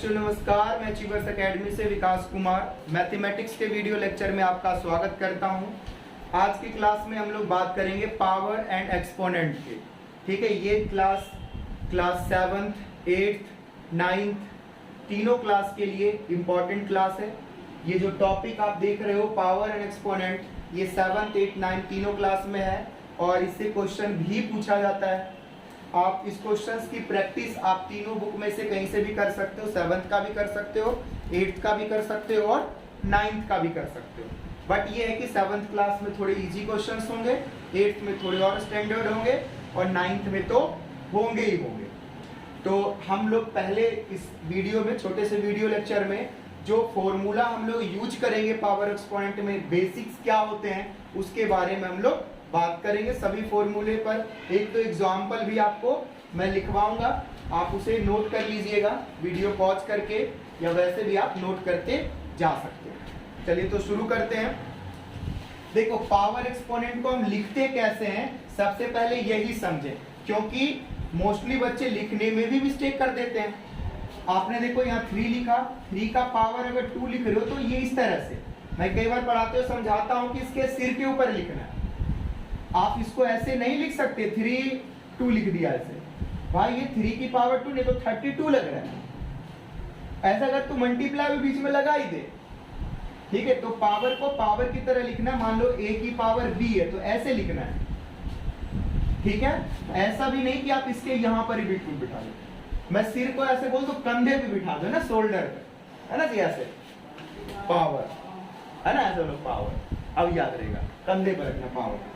बच्चों नमस्कार, मैं अचीवर्स एकेडमी से विकास कुमार मैथमेटिक्स के वीडियो लेक्चर में आपका स्वागत करता हूं। आज की क्लास में हम लोग बात करेंगे पावर एंड एक्सपोनेंट की। ठीक है, ये क्लास 7th, 8th, 9th तीनों क्लास के लिए इम्पोर्टेंट क्लास है। ये जो टॉपिक आप देख रहे हो पावर एंड एक्सपोनेंट, ये 7th, 8th, 9th तीनों क्लास में है और इससे क्वेश्चन भी पूछा जाता है। आप इस क्वेश्चंस की प्रैक्टिस आप तीनों बुक में से कहीं से भी कर सकते हो। 7th का भी कर सकते हो, 8th का भी कर सकते हो और 9th का भी कर सकते हो। बट ये है कि 7th क्लास में थोड़े इजी क्वेश्चंस होंगे, 8th में थोड़े और स्टैंडर्ड होंगे और 9th में तो होंगे ही होंगे। तो हम लोग पहले इस वीडियो में, छोटे से वीडियो लेक्चर में, जो फॉर्मूला हम लोग यूज करेंगे पावर एक्सपोनेंट में, बेसिक्स क्या होते हैं उसके बारे में हम लोग बात करेंगे। सभी फॉर्मूले पर एक तो एग्जाम्पल भी आपको मैं लिखवाऊंगा, आप उसे नोट कर लीजिएगा वीडियो पॉज करके, या वैसे भी आप नोट करते जा सकते हैं। चलिए तो शुरू करते हैं। देखो, पावर एक्सपोनेंट को हम लिखते कैसे हैं, सबसे पहले यही समझें, क्योंकि मोस्टली बच्चे लिखने में भी मिस्टेक कर देते हैं। आपने देखो यहाँ 3 लिखा, 3 का पावर अगर 2 लिख रहे हो तो ये इस तरह से, मैं कई बार पढ़ाते हुए समझाता हूँ कि इसके सिर के ऊपर लिखना है। आप इसको ऐसे नहीं लिख सकते 3 2 लिख दिया ऐसे, भाई ये 3 की पावर 2 नहीं तो 32 लग रहा है। ऐसा अगर तू मल्टीप्लाई भी बीच में लगा ही दे, ठीक है, तो पावर को पावर की तरह लिखना। मान लो a की पावर b है तो ऐसे लिखना है, ठीक है। ऐसा भी नहीं कि आप इसके यहाँ पर ही बिल्कुल बिठा दो। मैं सिर को ऐसे बोल तो कंधे पे बिठा दो ना, शोल्डर पे, है ना जी, ऐसे पावर, है ना, ऐसे लोग पावर, अब याद रहेगा, कंधे पर रखना पावर।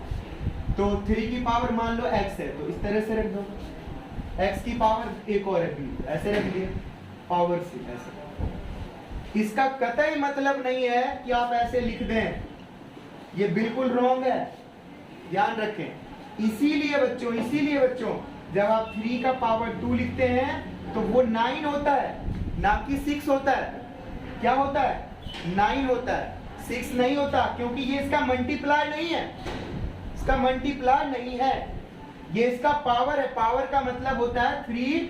तो 3 की पावर मान लो x है तो इस तरह से रख दो, x की पावर एक और है b, ऐसे रख दिए, पावर c ऐसे। इसका कतई मतलब नहीं है कि आप ऐसे लिख दें, ये बिल्कुल रॉन्ग है, ध्यान रखें। इसीलिए बच्चों जब आप 3 का पावर 2 लिखते हैं तो वो 9 होता है, ना कि 6 होता है। क्या होता है? 9 होता है, 6 नहीं होता, क्योंकि ये इसका मल्टीप्लाई नहीं है, इसका मल्टीप्लाई नहीं है, ये इसका पावर है। पावर का मतलब होता है 3,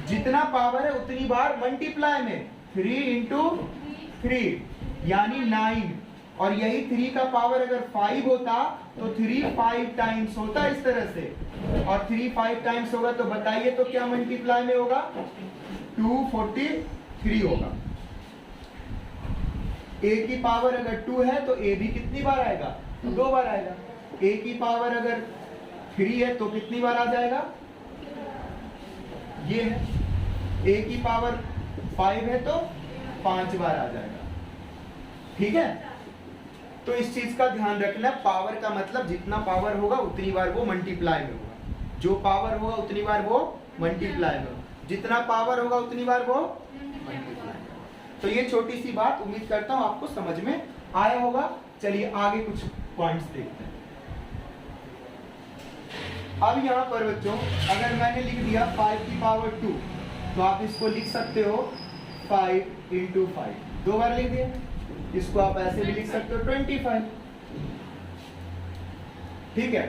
जितना पावर है उतनी बार मल्टीप्लाई में, 3 इंटू 3 यानी 9। और यही 3 का पावर अगर 5 होता तो 3 5 टाइम्स होता इस तरह से, और 3 5 टाइम्स होगा तो बताइए तो क्या मल्टीप्लाई में होगा? 243 होगा। a की पावर अगर 2 है तो a भी कितनी बार आएगा? 2 बार आएगा। a की पावर अगर 3 है तो कितनी बार आ जाएगा? ये है। a की पावर 5 है तो 5 बार आ जाएगा, ठीक है। तो इस चीज का ध्यान रखना, पावर का मतलब जितना पावर होगा उतनी बार वो मल्टीप्लाई में होगा, जो पावर होगा उतनी बार वो मल्टीप्लाई में होगा, जितना पावर होगा उतनी बार वो मल्टीप्लाई में होगा। तो ये छोटी सी बात उम्मीद करता हूं आपको समझ में आया होगा। चलिए आगे कुछ पॉइंट्स देखते हैं। अब यहाँ पर बच्चों अगर मैंने लिख दिया 5 की पावर 2 तो आप इसको लिख सकते हो 5 इंटू 5, 2 बार लिख दिया। इसको आप ऐसे भी लिख सकते हो 25, ठीक है।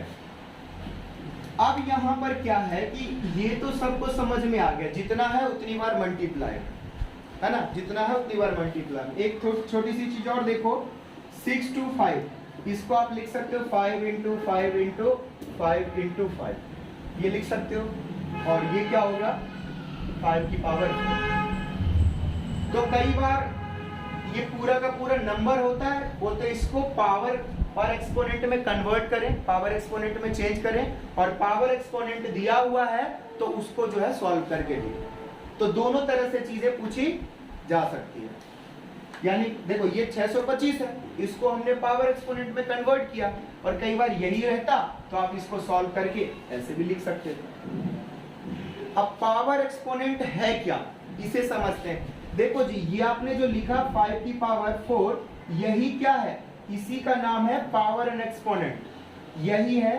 अब यहाँ पर क्या है कि ये तो सबको समझ में आ गया, जितना है उतनी बार मल्टीप्लाई, है ना, जितना है उतनी बार मल्टीप्लाई। एक छोटी सी चीज और देखो, 6 to 5, इसको आप लिख सकते हो 5 इंटू 5 इंटू 5 इंटू 5, ये लिख सकते हो। और ये क्या होगा? 5 की पावर। तो कई बार ये पूरा का पूरा नंबर होता है, बोलते हैं इसको पावर और एक्सपोनेंट में कन्वर्ट करें, पावर एक्सपोनेंट में चेंज करें, और पावर एक्सपोनेंट दिया हुआ है तो उसको जो है सॉल्व करके दी। तो दोनों तरह से चीजें पूछी जा सकती है। यानी देखो ये 625 है, इसको हमने पावर एक्सपोनेंट में कन्वर्ट किया, और कई बार यही रहता तो आप इसको सॉल्व करके ऐसे भी लिख सकते थे। अब पावर एक्सपोनेंट है क्या, इसे समझते हैं। देखो जी, ये आपने जो लिखा 5 की पावर 4, यही क्या है? इसी का नाम है पावर एंड एक्सपोनेंट, यही है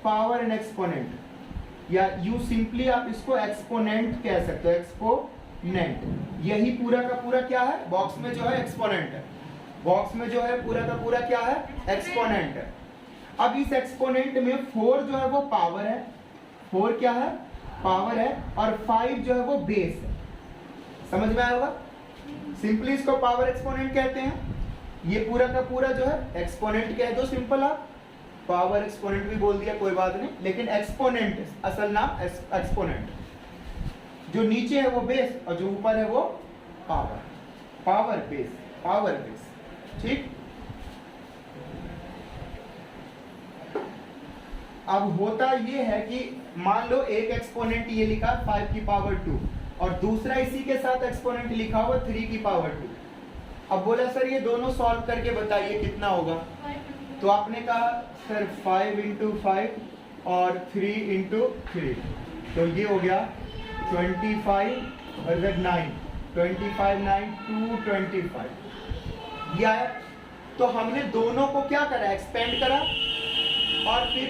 पावर एंड एक्सपोनेंट, या यू सिंपली आप इसको एक्सपोनेंट कह सकते हो, एक्सपोनेंट। यही पूरा का पूरा क्या है? बॉक्स में जो है एक्सपोनेंट है, बॉक्स में जो है पूरा का पूरा क्या है? एक्सपोनेंट है। अब इस एक्सपोनेंट में 4 जो है वो पावर है, 4 क्या है? पावर है, और 5 जो है वो बेस है। समझ में आया होगा? सिंपली इसको पावर एक्सपोनेंट कहते हैं। ये पूरा का पूरा जो है एक्सपोनेंट कह दो, सिंपल आप पावर एक्सपोनेंट भी बोल दिया कोई बात नहीं, लेकिन एक्सपोनेंट असल नाम एक्सपोनेंट। जो नीचे है वो बेस और जो ऊपर है वो power, power base, power base. ठीक, अब होता ये है कि मान लो एक एक्सपोनेंट ये लिखा 5 की पावर 2 और दूसरा इसी के साथ एक्सपोनेंट लिखा हुआ 3 की पावर 2। अब बोला सर ये दोनों सॉल्व करके बताइए कितना होगा। तो आपने कहा सर 5 इंटू 5 और 3 इंटू 3, तो ये हो गया 25 और 9, 25 9 225 ये आया। तो हमने दोनों को क्या करा, एक्सपेंड करा और फिर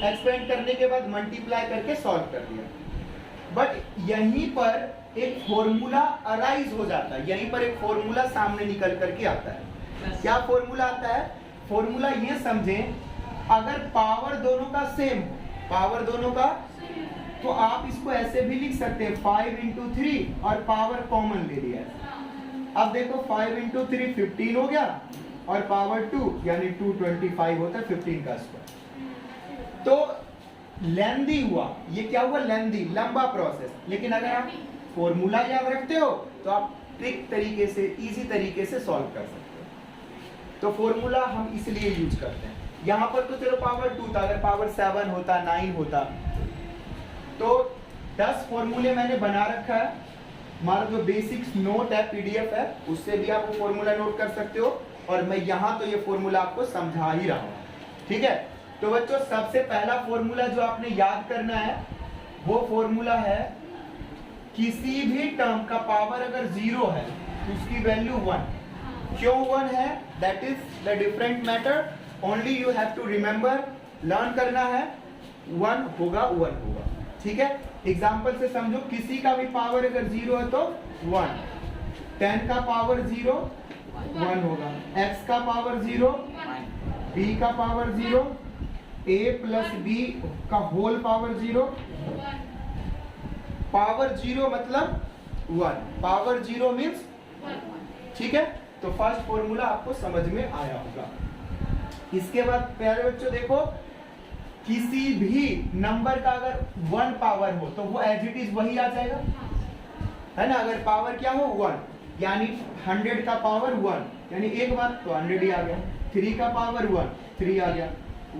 एक्सपेंड करने के बाद मल्टीप्लाई करके सॉल्व कर दिया। बट यहीं पर एक फॉर्मूला अराइज हो जाता है, यहीं पर एक फॉर्मूला सामने निकल करके आता है। क्या फॉर्मूला आता है? फॉर्मूला ये समझें, अगर पावर दोनों का सेम, पावर दोनों का, तो आप इसको ऐसे भी लिख सकते हैं 5 इंटू 3 और पावर कॉमन ले लिया है। अब देखो 5 इंटू 3 15 हो गया और पावर 2 यानी 225 होता है 15 का स्क्वायर। तो लेंदी हुआ, ये क्या हुआ, लेंदी, लंबा प्रोसेस। लेकिन अगर आप फॉर्मूला याद रखते हो तो आप ट्रिक तरीके से, इजी तरीके से सॉल्व कर सकते हो। तो फॉर्मूला हम इसलिए यूज करते हैं। यहाँ पर तो चलो पावर 2 था, अगर पावर 7 होता, 9 होता, तो 10 फॉर्मूले मैंने बना रखा है। हमारा जो बेसिक्स नोट है, पीडीएफ है, उससे भी आप वो फॉर्मूला नोट कर सकते हो। और मैं यहाँ तो ये फॉर्मूला आपको समझा ही रहा हूँ, ठीक है। तो बच्चों सबसे पहला फॉर्मूला जो आपने याद करना है वो फॉर्मूला है, किसी भी टर्म का पावर अगर 0 है तो उसकी वैल्यू 1। क्यों 1 है, that is the different matter, only you have to remember, learn करना है। 1 होगा, 1 होगा, ठीक है। एग्जाम्पल से समझो, किसी का भी पावर अगर 0 है तो 1, 10 का पावर 0 1 होगा, x का पावर 0, b का पावर 0, a प्लस b का होल पावर 0, पावर 0 मतलब 1, पावर 0 मीन्स, ठीक है। तो फर्स्ट फॉर्मूला आपको समझ में आया होगा। इसके बाद प्यारे बच्चों देखो, किसी भी नंबर का अगर 1 पावर हो तो वो एज इट इज वही आ जाएगा, है ना। अगर पावर क्या हो 1, यानी 100 का पावर 1 यानी एक बार तो 100 ही आ गया। 3 का पावर 1 3 आ गया,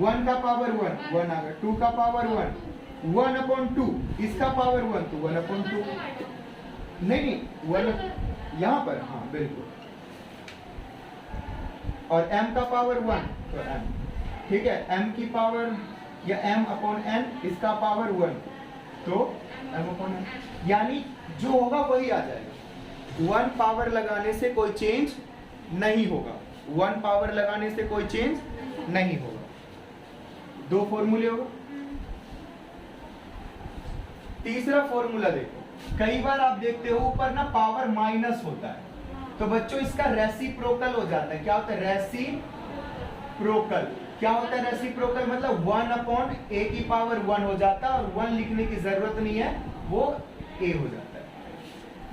1 का पावर 1 1 आ गया, 2 का पावर 1 1/2, इसका पावर 1 तो 1/2, नहीं 1 यहाँ पर, हाँ बिल्कुल। और m का पावर 1 तो m, ठीक है। m की पावर या m/n, इसका पावर 1 तो m/n, यानी जो होगा वही आ जाएगा। 1 पावर लगाने से कोई चेंज नहीं होगा, 1 पावर लगाने से कोई चेंज नहीं होगा। 2 फॉर्मूले होगा। तीसरा फॉर्मूला देखो, कई बार आप देखते हो ऊपर ना पावर माइनस होता है, तो बच्चों इसका रेसिप्रोकल हो जाता है। क्या होता है रेसिप्रोकल? क्या होता है रेसिप्रोकल? मतलब 1/a की पावर 1 हो जाता है और 1 लिखने की जरूरत नहीं है, वो a हो जाता है।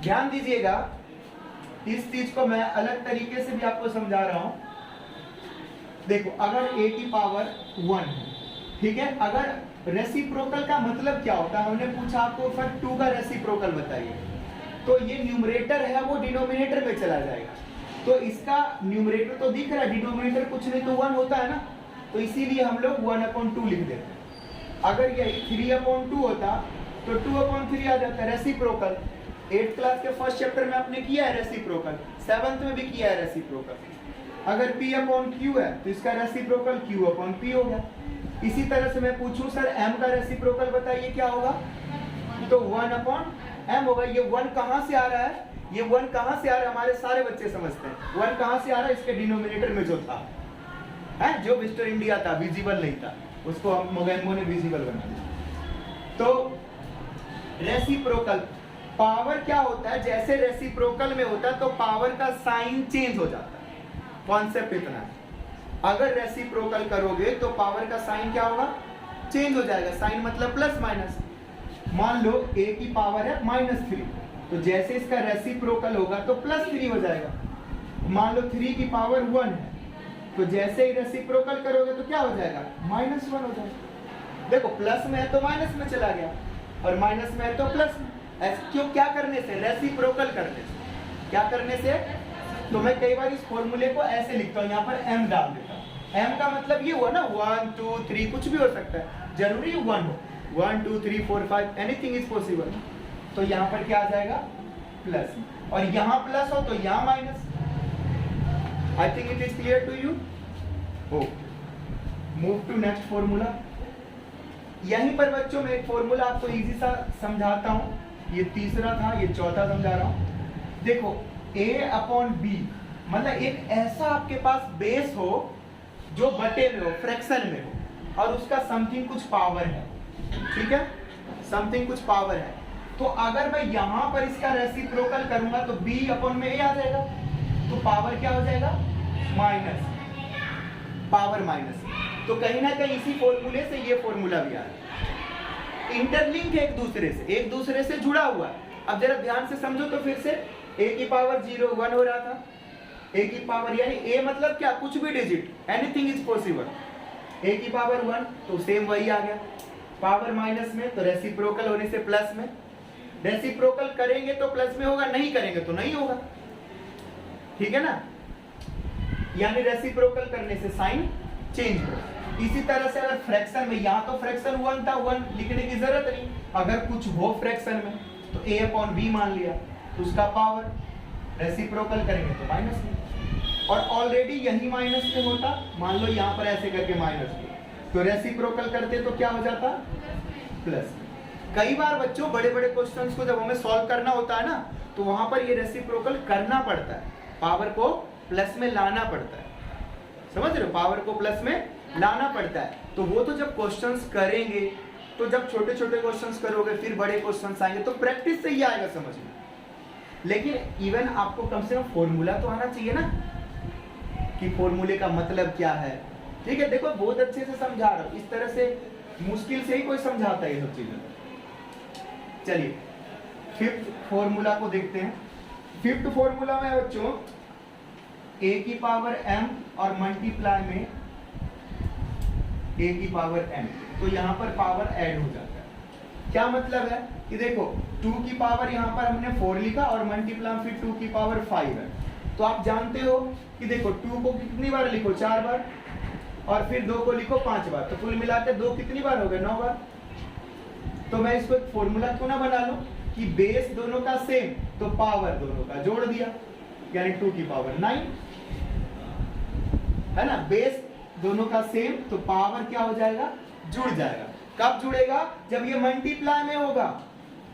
ध्यान दीजिएगा, इस चीज को मैं अलग तरीके से भी आपको समझा रहा हूं। देखो अगर a की पावर 1 है, ठीक है, अगर रेसिप्रोकल का मतलब क्या होता है, हमने पूछा आपको सर 2 का रेसिप्रोकल बताइए, तो ये न्यूमरेटर है वो डिनोमिनेटर में चला जाएगा। तो इसका न्यूमरेटर तो दिख रहा है, डिनोमिनेटर कुछ नहीं तो 1 होता है ना, तो इसीलिए हम लोग 1/2 लिख देते हैं। अगर यही 3/2 होता तो 2/3 आ जाता है, रेसिप्रोकल। 8th क्लास के फर्स्ट चैप्टर में आपने किया है रेसिप्रोकल, 7th में भी किया है रेसिप्रोकल। अगर p/q है तो इसका रेसिप्रोकल q/p हो गया। इसी तरह से मैं पूछूं सर m का रेसिप्रोकल बताइए क्या होगा, तो 1/m होगा। ये 1 कहां से आ रहा है, ये 1 कहां से आ रहा है, हमारे सारे बच्चे समझते हैं 1 कहां से आ रहा है, इसके डिनोमिनेटर में जो था, है जो मिस्टर इंडिया था, विजिबल नहीं था, उसको हम मोगेम्बो ने विजिबल बना दिया। तो रेसिप्रोकल पावर क्या होता है, जैसे रेसिप्रोकल में होता है तो पावर का साइन चेंज हो जाता है। कॉन्सेप्ट इतना है, अगर रेसिप्रोकल करोगे तो पावर का साइन क्या होगा, चेंज हो जाएगा। साइन मतलब प्लस माइनस। मान लो a की पावर है -3, तो जैसे इसका रेसिप्रोकल होगा तो +3 हो जाएगा। मान लो 3 की पावर 1 है, तो जैसे ही रेसिप्रोकल करोगे तो क्या हो जाएगा, -1 हो जाएगा। देखो प्लस में है तो माइनस में चला गया, और माइनस में है तो प्लस में। ऐसे क्यों, क्या करने से, रेसिप्रोकल करने से। क्या करने से, तो मैं कई बार इस फॉर्मूले को ऐसे लिखता हूँ, यहाँ पर m डाल देता हूँ। m का मतलब ये हुआ ना 1 2 3, कुछ भी हो सकता है, जरूरी 1 हो। 1 2 3 4 5 एनीथिंग इज पॉसिबल। तो यहाँ पर क्या आ जाएगा, प्लस, और यहाँ प्लस हो तो यहाँ minus. I think it is clear to you. Move to next formula. यहीं पर बच्चों में एक फॉर्मूला आपको इजी सा समझाता हूँ। ये तीसरा था, ये चौथा समझा रहा हूँ। देखो a/b मतलब एक ऐसा आपके पास बेस हो जो बटे में हो, फ्रैक्शन में हो, और उसका समथिंग कुछ पावर है, ठीक है, समथिंग कुछ पावर है। तो अगर मैं यहां पर इसका रेसिप्रोकल करूंगा तो b/a आ जाएगा, तो पावर क्या हो जाएगा, माइनस, पावर माइनस। तो कहीं ना कहीं इसी फॉर्मूले से ये फॉर्मूला भी आ रहा है, इंटरलिंक है एक दूसरे से जुड़ा हुआ है। अब जरा ध्यान से समझो तो फिर से, a की पावर 0 1 हो रहा था, a की पावर यानी a मतलब क्या, कुछ भी digit, anything is possible. a की पावर 1 तो सेम वही आ गया, पावर माइनस में तो रेसिप्रोकल होने से प्लस में। रेसिप्रोकल करेंगे तो प्लस में होगा, नहीं करेंगे तो नहीं होगा, ठीक है ना। यानी रेसिप्रोकल करने से साइन चेंज हो। इसी तरह से अगर फ्रैक्शन में, यहाँ तो फ्रैक्शन 1 था, 1 लिखने की जरूरत नहीं, अगर कुछ हो फ्रैक्शन में तो a/b मान लिया, तो उसका पावर, रेसिप्रोकल करेंगे तो माइनस में, और ऑलरेडी यही माइनस में होता। मान लो यहाँ पर ऐसे करके माइनस में, तो रेसिप्रोकल करते तो क्या हो जाता, प्लस। कई बार बच्चों बड़े बड़े क्वेश्चंस को जब हमें सॉल्व करना होता है ना, तो वहां पर ये रेसिप्रोकल करना पड़ता है, पावर को प्लस में लाना पड़ता है, समझ रहे हो, पावर को प्लस में लाना पड़ता है। तो वो तो जब क्वेश्चंस करेंगे, तो जब छोटे छोटे क्वेश्चंस करोगे फिर बड़े क्वेश्चंस आएंगे, तो प्रैक्टिस से ही आएगा समझ में। लेकिन इवन आपको कम से कम फॉर्मूला तो आना चाहिए ना, कि फॉर्मूले का मतलब क्या है, ठीक है। देखो बहुत अच्छे से समझा रहा हूं, इस तरह से मुश्किल से ही कोई समझाता है ये सब चीजें। चलिए फिफ्थ फॉर्मूला को देखते हैं। फिफ्थ फॉर्मूला में बच्चों a की पावर m और मल्टीप्लाई में a की पावर m, तो यहाँ पर पावर ऐड हो जाता है। क्या मतलब है कि देखो 2 की पावर यहाँ पर हमने 4 लिखा, और मल्टीप्लाई फिर 2 की पावर 5 है। तो आप जानते हो कि देखो 2 को कितनी बार लिखो, 4 बार, और फिर 2 को लिखो 5 बार, तो कुल मिलाकर 2 कितनी बार हो गए, 9 बार। तो मैं इसको एक फॉर्मूला क्यों ना बना लूं कि बेस दोनों का सेम, तो पावर दोनों का जोड़ दिया, यानी 2 की पावर 9, है ना। बेस दोनों का सेम तो पावर क्या हो जाएगा, जुड़ जाएगा। कब जुड़ेगा, जब ये मल्टीप्लाई में होगा।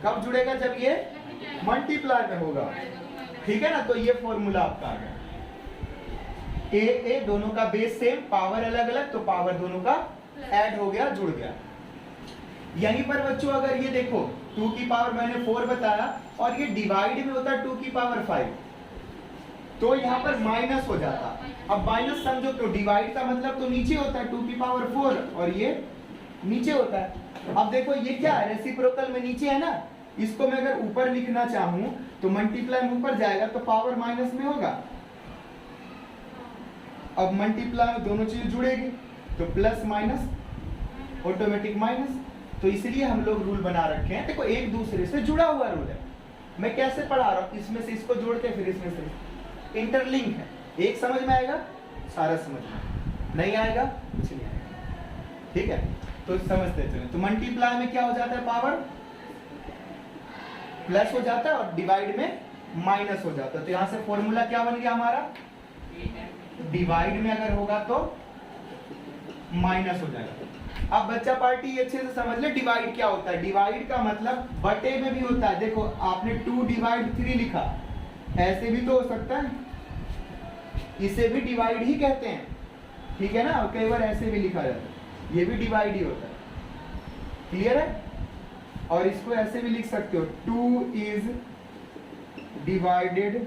कब जुड़ेगा, जब ये मल्टीप्लाई में होगा, ठीक है ना। तो ये फॉर्मूला आपका आ गया, ए दोनों का बेस सेम, पावर अलग अलग, तो पावर दोनों का ऐड हो गया, जुड़ गया। यहीं पर बच्चों अगर ये देखो 2 की पावर मैंने 4 बताया, और ये डिवाइड में होता है 2 की पावर 5, तो यहाँ पर माइनस हो जाता। अब माइनस समझो, तो डिवाइड का मतलब तो नीचे होता है 2 की पावर 4, और ये नीचे होता है। अब देखो ये क्या है, रेसिप्रोकल में नीचे है ना, इसको मैं अगर ऊपर लिखना चाहूं तो मल्टीप्लाई में ऊपर जाएगा तो पावर माइनस में होगा। अब मल्टीप्लाई में दोनों चीजें जुड़ेगी तो प्लस माइनस ऑटोमेटिक माइनस। तो इसलिए हम लोग रूल बना रखे हैं, देखो एक दूसरे से जुड़ा हुआ रूल है। मैं कैसे पढ़ा रहा हूँ, इसमें से इसको जोड़ के फिर इसमें से, इंटरलिंक है। एक समझ में आएगा, सारा समझ में नहीं आएगा, कुछ नहीं आएगा, ठीक है। तो समझते चले, तो मल्टीप्लाई में क्या हो जाता है, पावर प्लस हो जाता है, और डिवाइड में माइनस हो जाता है। तो यहाँ से फॉर्मूला क्या बन गया हमारा, डिवाइड में अगर होगा तो माइनस हो जाएगा। अब बच्चा पार्टी अच्छे से समझ ले डिवाइड क्या होता है। डिवाइड का मतलब बटे में भी होता है। देखो आपने 2 डिवाइड 3 लिखा, ऐसे भी तो हो सकता है, इसे भी डिवाइड ही कहते हैं, ठीक है ना। और कई बार ऐसे भी लिखा जाता है, ये भी डिवाइड ही होता है, क्लियर है। और इसको ऐसे भी लिख सकते हो, 2 इज डिवाइडेड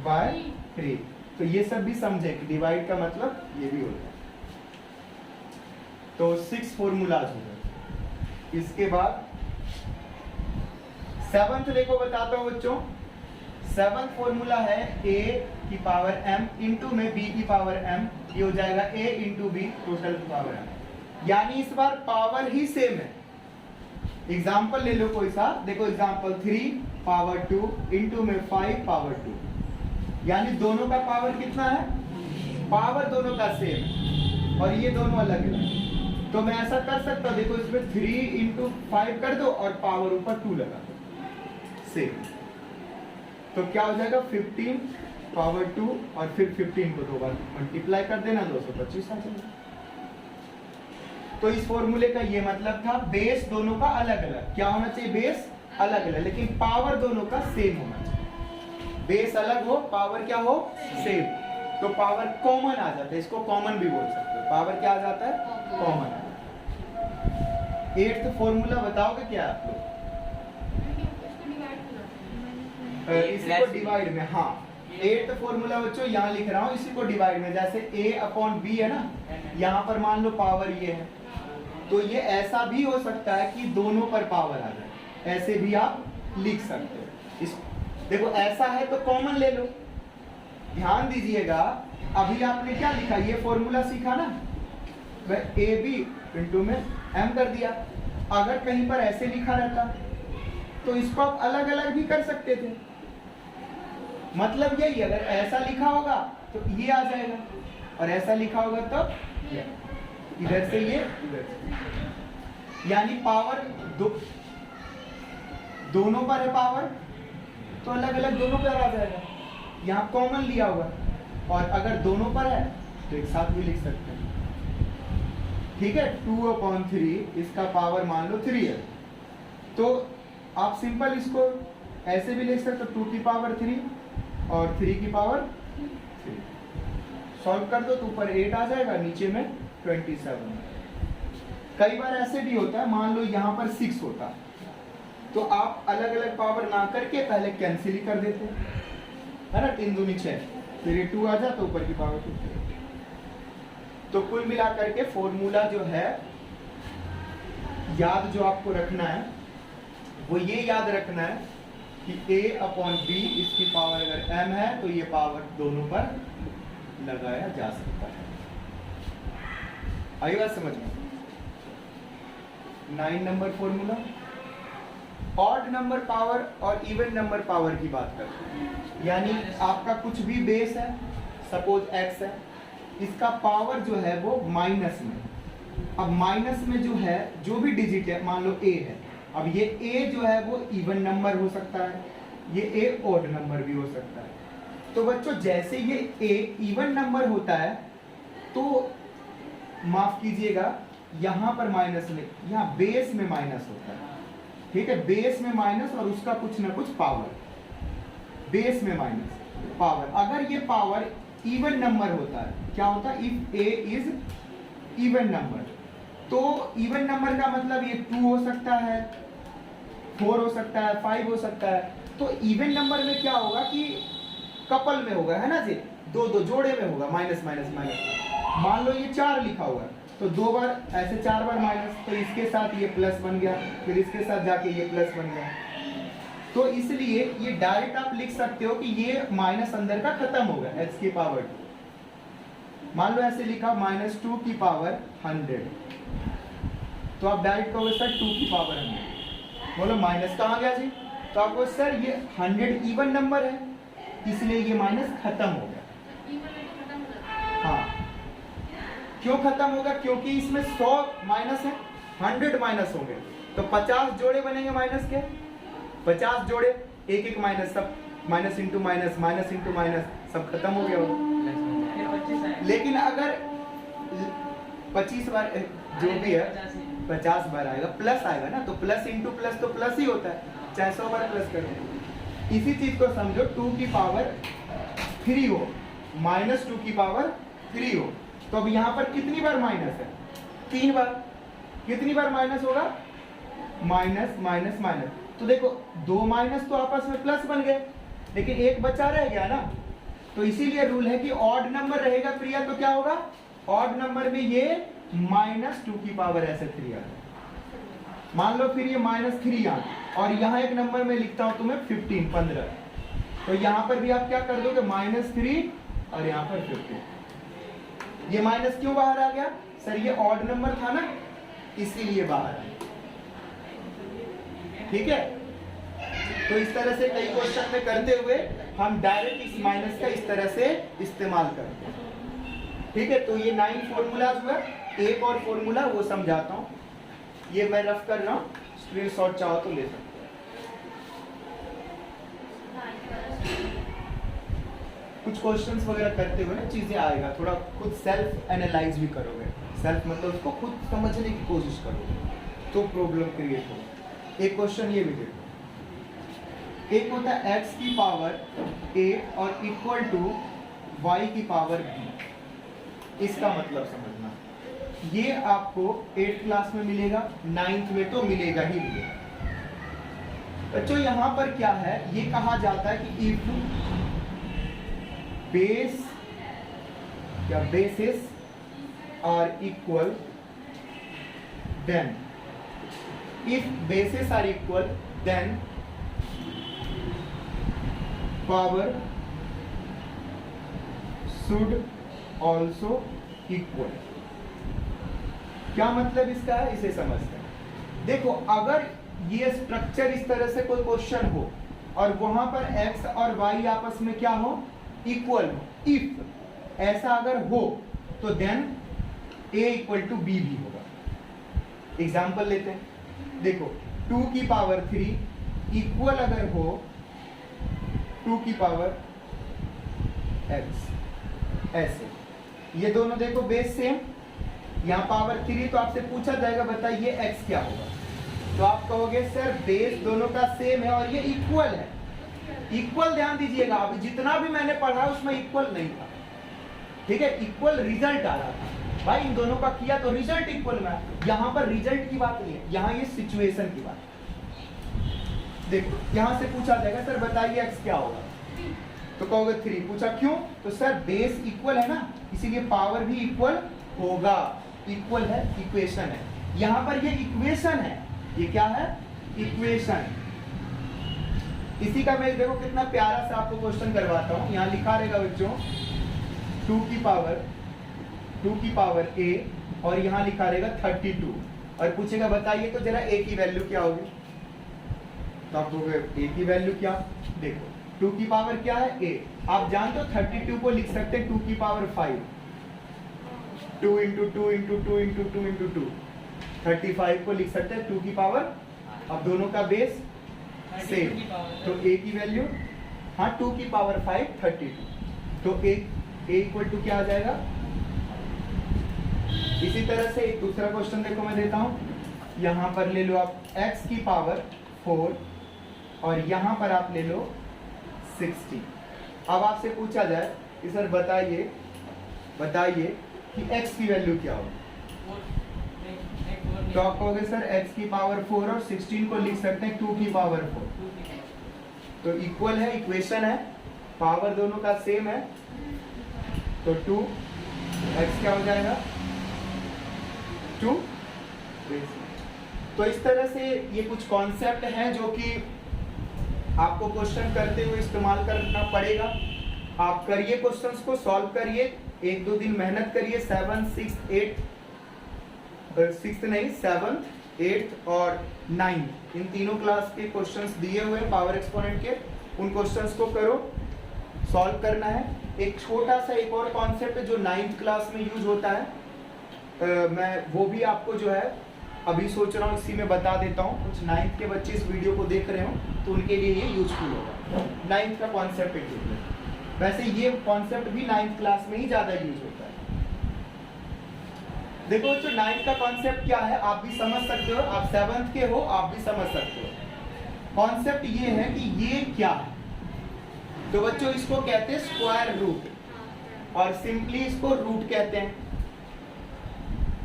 बाय 3। तो ये सब भी समझे कि डिवाइड का मतलब ये भी होता है। तो 6 फॉर्मूलाज हो गए। इसके बाद सेवंथ देखो बताता हूँ बच्चों, सेवंथ फॉर्मूला है a की पावर m इंटू में b की पावर m, ये हो जाएगा a इंटू बी टोटल की पावर m, यानी इस बार पावर ही सेम है। एग्जाम्पल ले लो कोई सा, देखो एग्जाम्पल 3 पावर 2 इंटू में 5 पावर 2, यानी दोनों का पावर कितना है, पावर दोनों का सेम है और ये दोनों अलग अलग। तो मैं ऐसा कर सकता हूँ, देखो इसमें 3 इंटू 5 कर दो और पावर ऊपर 2 लगा दो, सेम। तो क्या हो जाएगा 15 पावर 2 और फिर 15 को 2 बार मल्टीप्लाई कर देना, 225 आ जाएगा। तो इस फॉर्मूले का ये मतलब था, बेस दोनों का अलग अलग, क्या होना चाहिए, बेस अलग अलग, लेकिन पावर दोनों का सेम होना चाहिए। बेस अलग हो, पावर क्या हो, सेम, तो पावर कॉमन आ जाता है, इसको कॉमन भी बोल सकते हो। पावर क्या आ जाता है, कॉमन। 8th फॉर्मूला बताओगे क्या आप लोग, इसको डिवाइड में, हाँ 8th फॉर्मूला बच्चों यहाँ लिख रहा हूँ, इसी को डिवाइड में, जैसे a अपॉन b है ना, यहाँ पर मान लो पावर ये है, तो ये ऐसा भी हो सकता है कि दोनों पर पावर आ जाए, ऐसे भी आप लिख सकते हो। इस देखो ऐसा है तो कॉमन ले लो। ध्यान दीजिएगा, अभी आपने क्या लिखा, ये फॉर्मूला सीखा ना, वह ए बी इंटू में m कर दिया। अगर कहीं पर ऐसे लिखा रहता तो इसको आप अलग अलग भी कर सकते थे, मतलब यही, अगर ऐसा लिखा होगा तो ये आ जाएगा और ऐसा लिखा होगा तो इधर से ये इधर से, यानी पावर दोनों पर है पावर, तो अलग अलग दोनों पर आ जाएगा। यहाँ कॉमन लिया हुआ, और अगर दोनों पर है तो एक साथ भी लिख सकते हैं, ठीक है। 2/3 इसका पावर मान लो 3 है, तो आप सिंपल इसको ऐसे भी लिख सकते हो, 2 की पावर 3 और 3 की पावर 3। सॉल्व कर दो तो ऊपर 8 आ जाएगा, नीचे में 27। कई बार ऐसे भी होता है, मान लो यहाँ पर 6 होता तो आप अलग अलग पावर ना करके पहले कैंसिल ही कर देते, है ना, 3 दूनी 6, फिर ये 2 आ जाता तो ऊपर की पावर 2। तो कुल मिलाकर के फॉर्मूला जो है, याद जो आपको रखना है वो ये याद रखना है कि a अपॉन b इसकी पावर अगर m है तो ये पावर दोनों पर लगाया जा सकता है। आई बात समझ में। 9 number formula, odd number power और इवन नंबर पावर की बात करते हैं, यानी आपका कुछ भी बेस है, सपोज x है, इसका पावर जो है वो माइनस में। अब माइनस में जो है, जो भी डिजिट है, मान लो a है, अब ये a जो है वो इवन नंबर हो सकता है, ये a ऑड नंबर भी हो सकता है। तो बच्चों जैसे ये a इवन नंबर होता है तो माफ कीजिएगा, यहाँ पर माइनस में, यहाँ बेस में माइनस होता है, ठीक है, बेस में माइनस और उसका कुछ ना कुछ पावर, बेस में माइनस पावर। अगर ये पावर इवन नंबर होता है, क्या होता है, if a is even number, तो इवन नंबर का मतलब ये 2 हो सकता है, 4 हो सकता है, 5 हो सकता है। तो इवन नंबर में क्या होगा कि कपल में होगा, है ना जी, दो जोड़े में होगा, माइनस माइनस माइनस। मान लो ये 4 लिखा हुआ है तो 2 बार ऐसे 4 बार माइनस, तो इसके साथ ये प्लस बन गया, फिर इसके साथ जाके ये प्लस बन गया। तो इसलिए ये डायरेक्ट आप लिख सकते हो कि ये माइनस अंदर का खत्म हो गया, h की पावर 2। मान लो ऐसे लिखा -2 की पावर 100, तो आप डायरेक्ट कहोगे सर 2 की पावर 100, बोलो माइनस कहाँ गया जी, तो आपको सर ये 100 इवन नंबर है इसलिए ये माइनस खत्म हो गया। हाँ, क्यों खत्म होगा, क्योंकि इसमें 100 माइनस है, 100 माइनस होंगे तो 50 जोड़े बनेंगे माइनस के, 50 जोड़े, एक एक माइनस, सब minus into minus, minus into minus, सब खत्म हो गया होगा। लेकिन अगर 25 बार जो भी है 50 बार आएगा, प्लस आएगा ना, तो प्लस इंटू प्लस तो प्लस ही होता है, चाहे 100 बार प्लस करें। इसी चीज को समझो, 2 की पावर 3 हो, -2 की पावर 3 हो, तो अब यहाँ पर कितनी बार माइनस है, 3 बार। कितनी बार माइनस होगा, माइनस माइनस माइनस। तो देखो 2 माइनस तो आपस में प्लस बन गए, लेकिन एक बचा रह गया ना, तो इसीलिए रूल है कि ऑड नंबर रहेगा प्रिया, तो क्या होगा, ऑड नंबर में ये -2 की पावर ऐसे 3 आ जाए। मान लो फिर ये -3 यहाँ, और यहाँ एक नंबर में लिखता हूँ तुम्हें 15, तो यहाँ पर भी आप क्या कर दोगे, -3 और यहाँ पर 15। ये माइनस क्यों बाहर आ गया सर, ये ऑड नंबर था ना, इसीलिए बाहर आया। ठीक है, तो इस तरह से कई क्वेश्चन में करते हुए हम डायरेक्ट इस माइनस का इस तरह से इस्तेमाल करते हैं। ठीक है, तो ये 9 फॉर्मूलाज हुआ। एक और फॉर्मूला वो समझाता हूँ, ये मैं रफ कर रहा हूँ, स्क्रीनशॉट चाहो तो ले सकते हो। कुछ क्वेश्चंस वगैरह करते हुए ना चीजें आएगा, थोड़ा खुद सेल्फ एनालाइज भी करोगे, सेल्फ मतलब उसको खुद समझने की कोशिश करोगे तो प्रॉब्लम क्रिएट होगा। एक क्वेश्चन ये भी देखो, एक होता है x की पावर 8 और इक्वल टू y की पावर b। इसका मतलब समझना, ये आपको 8th क्लास में मिलेगा, 9th में तो मिलेगा ही मिलेगा। बच्चों यहाँ पर क्या है, ये कहा जाता है कि इफ बेस या basis are equal then, if basis are equal then power should also equal. क्या मतलब इसका है, इसे समझते हैं। देखो, अगर ये स्ट्रक्चर इस तरह से कोई क्वेश्चन हो और वहां पर x और y आपस में क्या हो, इक्वल हो, इफ ऐसा अगर हो तो then a equal to b भी होगा। एग्जाम्पल लेते हैं, देखो 2 की पावर 3 इक्वल अगर हो 2 की पावर x, ऐसे ये दोनों देखो बेस सेम, यहाँ पावर 3 तो आपसे पूछा जाएगा बताइए x क्या होगा, तो आप कहोगे सर बेस दोनों का सेम है और ये इक्वल है। इक्वल ध्यान दीजिएगा, अब जितना भी मैंने पढ़ा उसमें इक्वल नहीं था। ठीक है, इक्वल रिजल्ट आ रहा था भाई, इन दोनों का किया तो रिजल्ट इक्वल में। यहाँ पर रिजल्ट की बात नहीं है, यहाँ ये सिचुएशन की बात। देखो यहाँ से पूछा जाएगा सर बताइए x क्या होगा, तो कहोगे 3। पूछा क्यों, तो सर बेस इक्वल है ना, इसीलिए पावर भी इक्वल होगा। इक्वल है, इक्वेशन है, यहाँ पर ये इक्वेशन है, ये क्या है, इक्वेशन। इसी का मैं देखो कितना प्यारा सा आपको क्वेश्चन करवाता हूँ। यहाँ लिखा रहेगा बच्चों 2 की पावर a और यहाँ लिखा रहेगा 32 और पूछेगा बताइए तो जरा a की वैल्यू क्या होगी, तो आप कहोगे a की वैल्यू क्या। देखो 2 की पावर क्या है a, आप जानते हो 32 को लिख सकते हैं 2 की power 5, 2 into 2 into 2 into 2 into 2, 35 को लिख सकते हैं 2 की पावर। अब दोनों का बेस सेम, तो a की वैल्यू, हाँ 2 की पावर 5 32, तो a इक्वल टू क्या आ जाएगा। इसी तरह से एक दूसरा क्वेश्चन देखो मैं देता हूं, यहां पर ले लो आप x की पावर 4 और यहां पर आप ले लो 60। अब आपसे पूछा जाए कि सर बताइए कि x की वैल्यू क्या होगी, तो आप कहोगे सर x की पावर 4 और 16 को लिख सकते हैं 2 की पावर 4, तो इक्वल है, इक्वेशन है, पावर दोनों का सेम है, तो 2 x क्या हो जाएगा 2। तो इस तरह से ये कुछ कॉन्सेप्ट हैं जो कि आपको क्वेश्चन करते हुए इस्तेमाल करना पड़ेगा। आप करिए, क्वेश्चंस को सॉल्व करिए, 1-2 दिन मेहनत करिए। 7th 8th और 9th इन तीनों क्लास के क्वेश्चंस दिए हुए हैं पावर एक्सपोनेंट के, उन क्वेश्चंस को करो, सॉल्व करना है। एक छोटा सा एक और कॉन्सेप्ट जो 9th क्लास में यूज होता है, मैं वो भी आपको जो है अभी सोच रहा हूँ इसी में बता देता हूँ। कुछ 9th के बच्चे इस वीडियो को देख रहे हो तो उनके लिए ये यूजफुल होगा। 9th का कॉन्सेप्ट एक, वैसे ये कॉन्सेप्ट भी 9th क्लास में ही ज्यादा यूज होता है। देखो जो 9th का कॉन्सेप्ट क्या है आप भी समझ सकते हो, आप 7th के हो आप भी समझ सकते हो। कॉन्सेप्ट ये है कि ये क्या है, तो बच्चों इसको कहते हैं स्क्वायर रूट और सिंपली इसको रूट कहते हैं।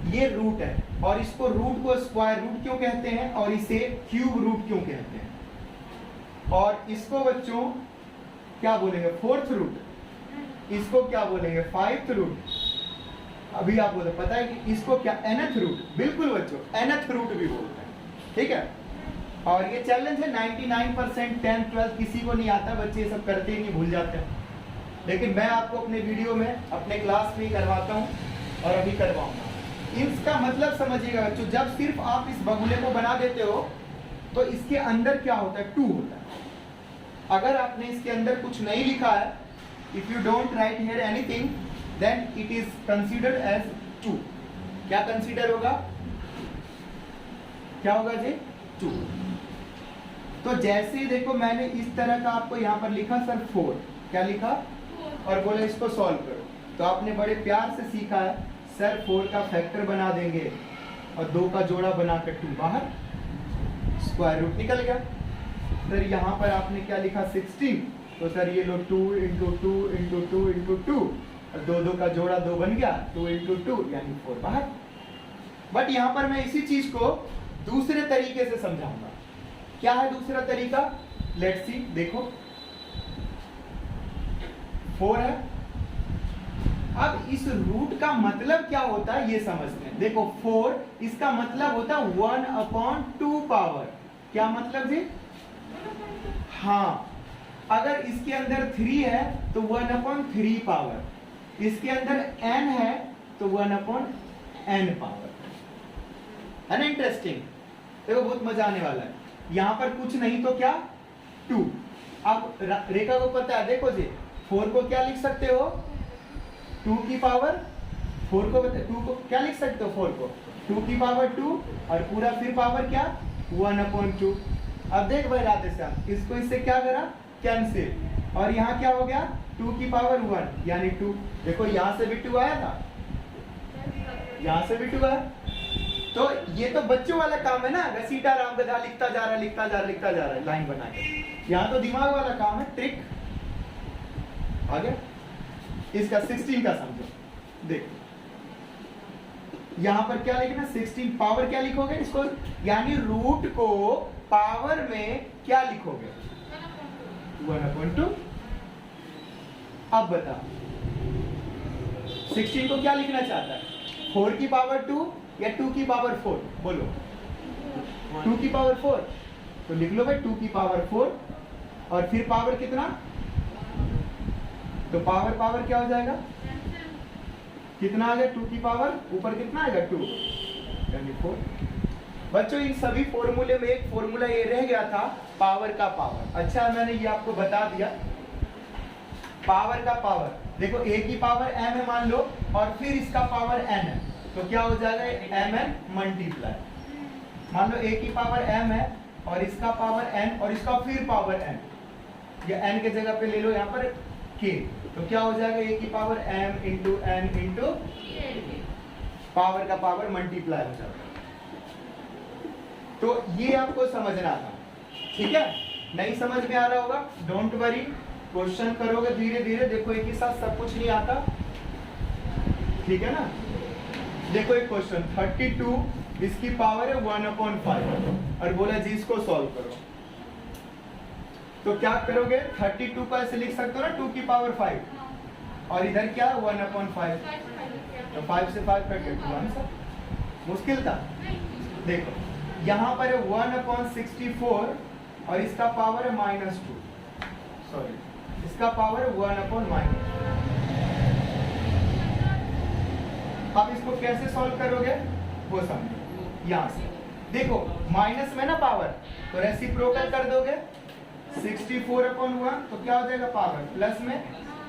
ये रूट है और इसको रूट को स्क्वायर रूट क्यों कहते हैं और इसे क्यूब रूट क्यों कहते हैं, और इसको बच्चों क्या बोलेंगे 4th रूट, इसको क्या बोलेंगे 5th रूट। अभी आप बोले पता है कि इसको क्या nth रूट, बिल्कुल बच्चों nth रूट भी बोलते हैं। ठीक है। और ये चैलेंज है 99% 10th 12th किसी को नहीं आता, बच्चे ये सब करते ही नहीं, भूल जाते हैं। लेकिन मैं आपको अपने वीडियो में अपने क्लास में ही करवाता हूँ और अभी करवाऊंगा। इसका मतलब समझिएगा बच्चों, जब सिर्फ आप इस बगुले को बना देते हो तो इसके अंदर क्या होता है, 2 होता है। अगर आपने इसके अंदर कुछ नहीं लिखा है, if you don't write here anything, then it is considered as 2। क्या कंसीडर होगा, क्या होगा जी, 2। तो जैसे ही देखो मैंने इस तरह का आपको यहाँ पर लिखा सर 4, क्या लिखा, और बोले इसको सॉल्व करो, तो आपने बड़े प्यार से सीखा है सर 4 का फैक्टर बना देंगे और 2 का जोड़ा बनाकर 2 बाहर, स्क्वायर रूट निकल गया। सर यहाँ पर आपने क्या लिखा 16, तो सर ये लो 2 इंटू 2 इंटू 2 इंटू 2, और 2 का जोड़ा 2 बन गया, 2 इंटू 2 यानी 4 बाहर। बट यहाँ पर मैं इसी चीज को दूसरे तरीके से समझाऊंगा। क्या है दूसरा तरीका, लेट्स सी, देखो 4 है। अब इस रूट का मतलब क्या होता है ये समझते हैं। देखो 4 इसका मतलब होता है 1/2 पावर। क्या मतलब जी, हाँ, अगर इसके अंदर 3 है तो 1/3 पावर, इसके अंदर n है तो 1/n पावर। है ना इंटरेस्टिंग, देखो बहुत मजा आने वाला है। यहां पर कुछ नहीं तो क्या 2। अब रेखा को पता है, देखो जी 4 को क्या लिख सकते हो, 2 की पावर 4 को 2 को क्या लिख सकते हो, 4 को 2 की पावर 2 और पूरा फिर पावर क्या 1/2। अब देख भाई राधेश्याम, इसको इससे क्या करा, कैंसिल, और यहाँ क्या हो गया 2 की पावर 1 यानी 2। देखो यहाँ से भी 2 आया था, यहाँ से भी 2 आया। तो ये तो बच्चों वाला काम है ना, घसीटा राम गधा लिखता जा रहा लिखता जा रहा लिखता जा रहा है लाइन बना के। यहाँ तो दिमाग वाला काम है, ट्रिक आ गया। इसका 16 का समझो, देखो यहाँ पर क्या लिखना 16 पावर क्या लिखोगे इसको, यानी रूट को पावर में क्या लिखोगे 1/2। अब बता 16 को क्या लिखना चाहता है, 4 की पावर 2 या 2 की पावर 4, बोलो 2 की पावर 4, तो लिख लो भाई 2 की पावर 4 और फिर पावर कितना, तो पावर क्या हो जाएगा, कितना आ गया 2 की पावर, ऊपर कितना आएगा 2 यानी 4। बच्चों इन सभी फॉर्मूले में एक फॉर्मूला ये रह गया था पावर का पावर। अच्छा मैंने ये आपको बता दिया, पावर का पावर, देखो a की पावर m है मान लो, और फिर इसका पावर n है, तो क्या हो जाएगा mn मल्टीप्लाई। मान लो a की पावर m है और इसका पावर n और इसका फिर पावर n, या n के जगह पे ले लो यहाँ पर k, तो क्या हो जाएगा a की power m into n into power का पावर मल्टीप्लाई हो जाएगा। तो ये आपको समझना था, ठीक है। नहीं समझ में आ रहा होगा डोंट वरी, क्वेश्चन करोगे धीरे धीरे, देखो एक ही साथ सब कुछ नहीं आता, ठीक है ना। देखो एक क्वेश्चन 32 इसकी पावर है 1/5 और बोला जी इसको सॉल्व करो, तो क्या करोगे 32 को ऐसे लिख सकते हो ना 2 की पावर 5 और इधर क्या 1/5, तो 5 से 5 कट गया, आंसर मुश्किल था। देखो यहाँ पर है 1/64 और इसका पावर है -2, सॉरी इसका पावर है 1/-। अब इसको कैसे सॉल्व करोगे वो समझो। यहाँ से देखो माइनस में ना पावर, तो रेसिप्रोकल कर दोगे 64/1, तो क्या हो जाएगा पावर, प्लस में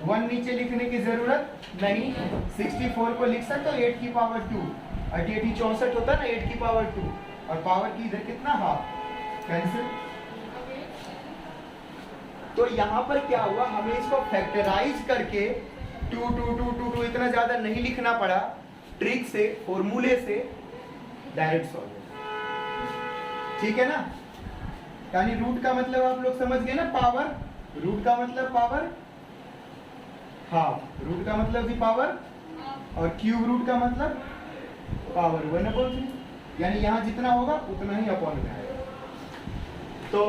1 नीचे लिखने की जरूरत नहीं, 64 को लिख सकते हो 8 की पावर 2, 88 64 होता है ना 8 की पावर 2, और पावर की इधर कितना हाफ, कैंसिल। तो यहाँ पर क्या हुआ, हमें इसको फैक्टराइज करके 2 2 2 2 2 इतना ज्यादा नहीं लिखना पड़ा, ट्रिक से फॉर्मूले से डायरेक्ट सॉल्व, ठीक है ना। यानी रूट का मतलब आप लोग समझ गए ना, पावर, रूट का मतलब पावर हाफ, रूट का मतलब भी पावर, और क्यूब रूट का मतलब पावर 1/3, यानी यहाँ जितना होगा उतना ही अपॉन में आएगा। तो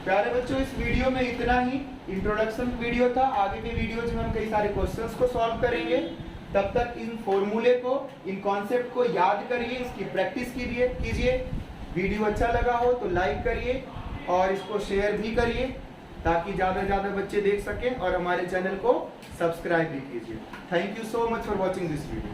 प्यारे बच्चों इस वीडियो में इतना ही इंट्रोडक्शन वीडियो था, आगे के वीडियोज में हम कई सारे क्वेश्चंस को सॉल्व करेंगे। तब तक इन फॉर्मूले को, इन कॉन्सेप्ट को याद करिए, इसकी प्रैक्टिस कीजिए, वीडियो अच्छा लगा हो तो लाइक करिए और इसको शेयर भी करिए ताकि ज़्यादा से ज़्यादा बच्चे देख सकें और हमारे चैनल को सब्सक्राइब भी कीजिए। Thank you so much for watching this video.